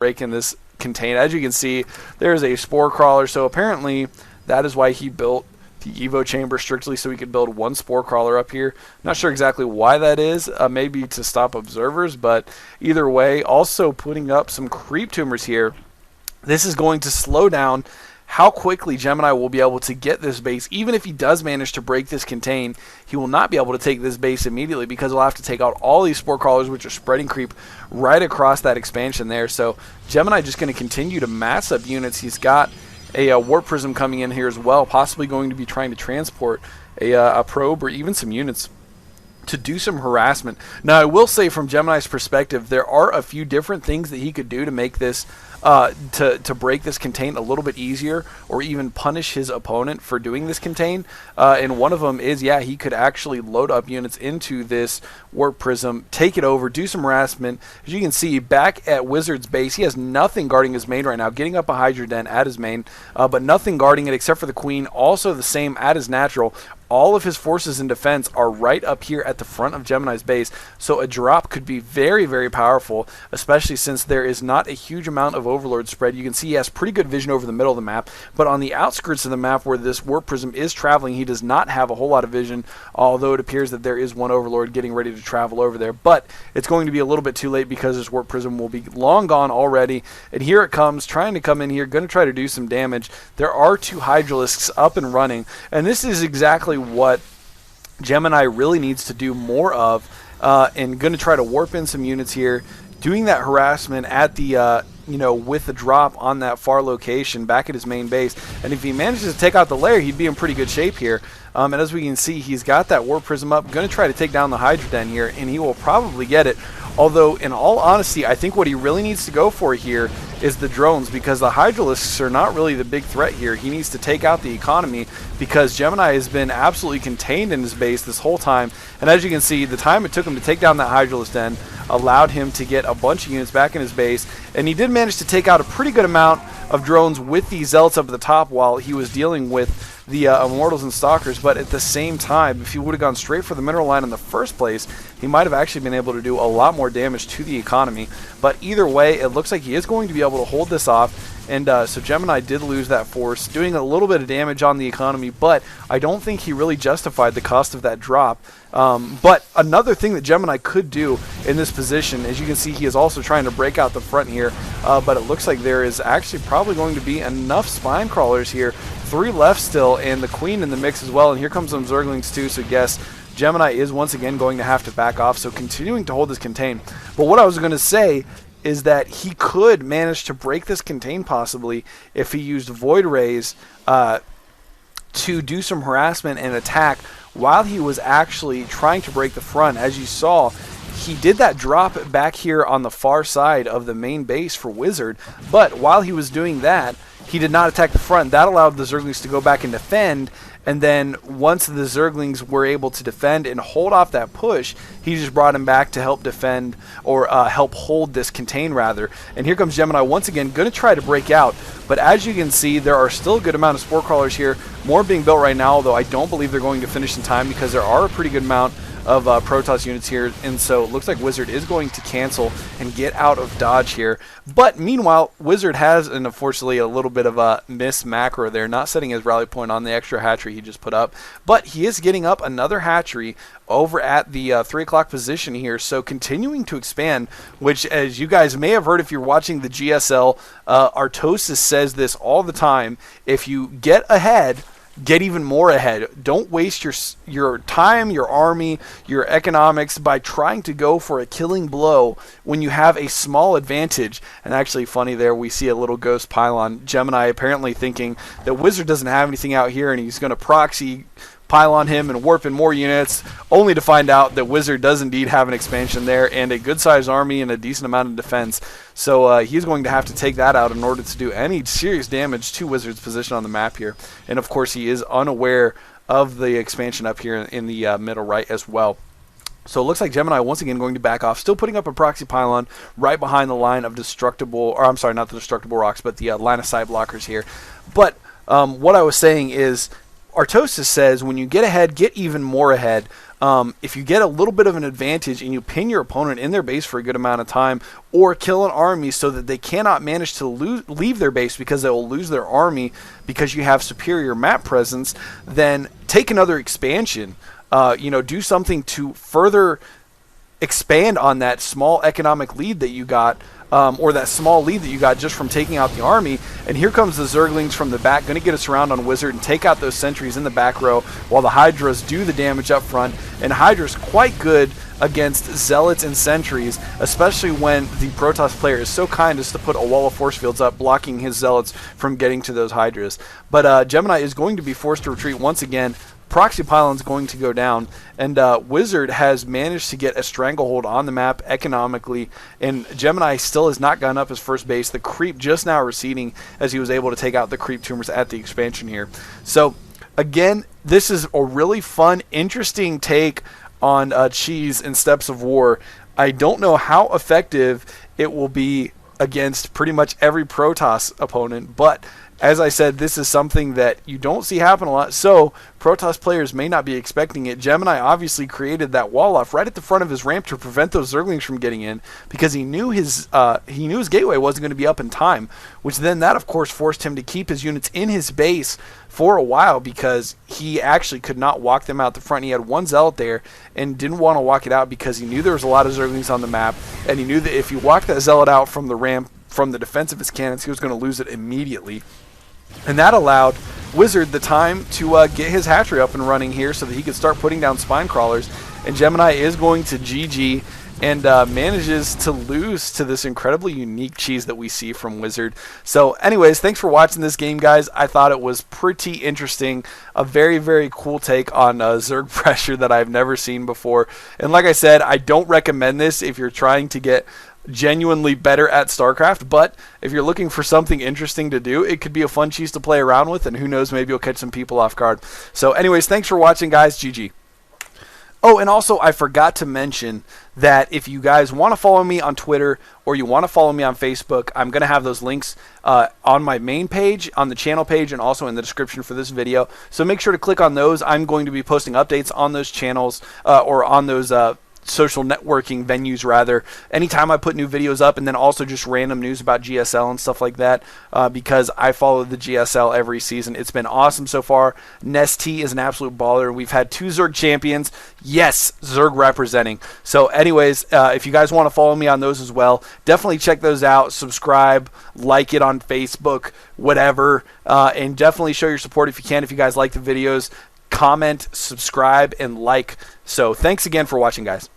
breaking this contain. As you can see, there's a spore crawler, so apparently that is why he built the Evo chamber strictly so he could build one spore crawler up here. Not sure exactly why that is, maybe to stop observers, but either way, also putting up some creep tumors here. This is going to slow down how quickly Gemini will be able to get this base. Even if he does manage to break this contain, he will not be able to take this base immediately because he'll have to take out all these spore crawlers, which are spreading creep right across that expansion there. So Gemini just going to continue to mass up units. He's got a warp prism coming in here as well, possibly going to be trying to transport a probe or even some units to do some harassment. Now, I will say from Gemini's perspective, there are a few different things that he could do to make this to break this contain a little bit easier, or even punish his opponent for doing this contain. And one of them is, yeah, he could actually load up units into this warp prism, take it over, do some harassment. As you can see, back at Wizard's base, he has nothing guarding his main right now, getting up a Hydra Den at his main, but nothing guarding it except for the Queen. Also the same at his natural. All of his forces in defense are right up here at the front of Gemini's base, so a drop could be very, very powerful, especially since there is not a huge amount of overlord spread. You can see he has pretty good vision over the middle of the map, but on the outskirts of the map where this warp prism is traveling, he does not have a whole lot of vision, although it appears that there is one overlord getting ready to travel over there. But it's going to be a little bit too late because this warp prism will be long gone already, and here it comes, trying to come in here, going to try to do some damage. There are two Hydralisks up and running, and this is exactly what Gemini really needs to do more of, and going to try to warp in some units here, doing that harassment at the with the drop on that far location back at his main base. And if he manages to take out the lair, he'd be in pretty good shape here. And as we can see, he's got that warp prism up, going to try to take down the Hydra Den here, and he will probably get it. Although, in all honesty, I think what he really needs to go for here is the drones, because the Hydralisks are not really the big threat here. He needs to take out the economy, because Gemini has been absolutely contained in his base this whole time. And as you can see, the time it took him to take down that Hydralisk Den allowed him to get a bunch of units back in his base. And he did manage to take out a pretty good amount of drones with the Zealots up at the top while he was dealing with the Immortals and Stalkers, but at the same time, if he would have gone straight for the mineral line in the first place, he might have actually been able to do a lot more damage to the economy. But either way, it looks like he is going to be able to hold this off, and so Gemini did lose that force, doing a little bit of damage on the economy, but I don't think he really justified the cost of that drop. But another thing that Gemini could do in this position, as you can see, he is also trying to break out the front here, but it looks like there is actually probably going to be enough spine crawlers here. 3 left still, and the Queen in the mix as well, and here comes some Zerglings too, so yes, Gemini is once again going to have to back off, so continuing to hold this contain. But what I was going to say is that he could manage to break this contain possibly if he used Void Rays to do some harassment and attack while he was actually trying to break the front. As you saw, he did that drop back here on the far side of the main base for Wizard, but while he was doing that, he did not attack the front. That allowed the Zerglings to go back and defend, and then once the Zerglings were able to defend and hold off that push, he just brought him back to help defend, or help hold this contain rather. And here comes Gemini once again, going to try to break out, but as you can see, there are still a good amount of spore crawlers here, more being built right now, although I don't believe they're going to finish in time because there are a pretty good amount of Protoss units here, and so it looks like Wizard is going to cancel and get out of dodge here. But meanwhile, Wizard has, and unfortunately, a little bit of a miss macro there, not setting his rally point on the extra hatchery he just put up, but he is getting up another hatchery over at the 3 o'clock position here, so continuing to expand, which, as you guys may have heard if you're watching the GSL, Artosis says this all the time: if you get ahead, get even more ahead. Don't waste your time, your army, your economics by trying to go for a killing blow when you have a small advantage. And actually, funny there, we see a little ghost pylon. Gemini apparently thinking that Wizard doesn't have anything out here and he's going to proxy pylon him and warp in more units, only to find out that Wizard does indeed have an expansion there and a good-sized army and a decent amount of defense. So he's going to have to take that out in order to do any serious damage to Wizard's position on the map here. And of course, he is unaware of the expansion up here in the middle right as well. So it looks like Gemini once again going to back off, still putting up a proxy pylon right behind the line of destructible, or I'm sorry, not the destructible rocks, but the line of sight blockers here. But what I was saying is, Artosis says, when you get ahead, get even more ahead. If you get a little bit of an advantage and you pin your opponent in their base for a good amount of time, or kill an army so that they cannot manage to leave their base because they will lose their army because you have superior map presence, then take another expansion. Do something to further expand on that small economic lead that you got, or that small lead that you got just from taking out the army. And here comes the Zerglings from the back, going to get us around on Wizard and take out those sentries in the back row while the Hydras do the damage up front. And Hydra's quite good against Zealots and sentries, especially when the Protoss player is so kind as to put a wall of force fields up, blocking his Zealots from getting to those Hydras. But Gemini is going to be forced to retreat once again. Proxy Pylon's going to go down, and Wizard has managed to get a stranglehold on the map economically, and Gemini still has not gotten up his first base. The creep just now receding as he was able to take out the creep tumors at the expansion here. So again, this is a really fun, interesting take on Cheese and Steps of War. I don't know how effective it will be against pretty much every Protoss opponent, but as I said, this is something that you don't see happen a lot, so Protoss players may not be expecting it. Gemini obviously created that wall off right at the front of his ramp to prevent those Zerglings from getting in, because he knew his gateway wasn't going to be up in time, which then that of course forced him to keep his units in his base for a while, because he actually could not walk them out the front. He had one Zealot there and didn't want to walk it out because he knew there was a lot of Zerglings on the map, and he knew that if he walked that Zealot out from the ramp, from the defense of his cannons, he was going to lose it immediately. And that allowed Wizard the time to get his hatchery up and running here so that he could start putting down spine crawlers. And Gemini is going to GG and manages to lose to this incredibly unique cheese that we see from Wizard. So anyways, thanks for watching this game, guys. I thought it was pretty interesting. A very, very cool take on Zerg pressure that I've never seen before. And like I said, I don't recommend this if you're trying to get genuinely better at StarCraft, but if you're looking for something interesting to do, it could be a fun cheese to play around with, and who knows, maybe you'll catch some people off guard. So anyways, thanks for watching, guys. GG. Oh, and also I forgot to mention that if you guys want to follow me on Twitter or you want to follow me on Facebook, I'm going to have those links on my main page, on the channel page, and also in the description for this video. So make sure to click on those. I'm going to be posting updates on those channels or on those social networking venues rather anytime I put new videos up, and then also just random news about GSL and stuff like that, because I follow the GSL every season. It's been awesome so far. Nesty is an absolute baller. We've had 2 Zerg champions. Yes, Zerg representing. So anyways, if you guys want to follow me on those as well, definitely check those out. Subscribe, like it on Facebook, whatever, and definitely show your support if you can. If you guys like the videos, comment, subscribe, and like. So thanks again for watching, guys.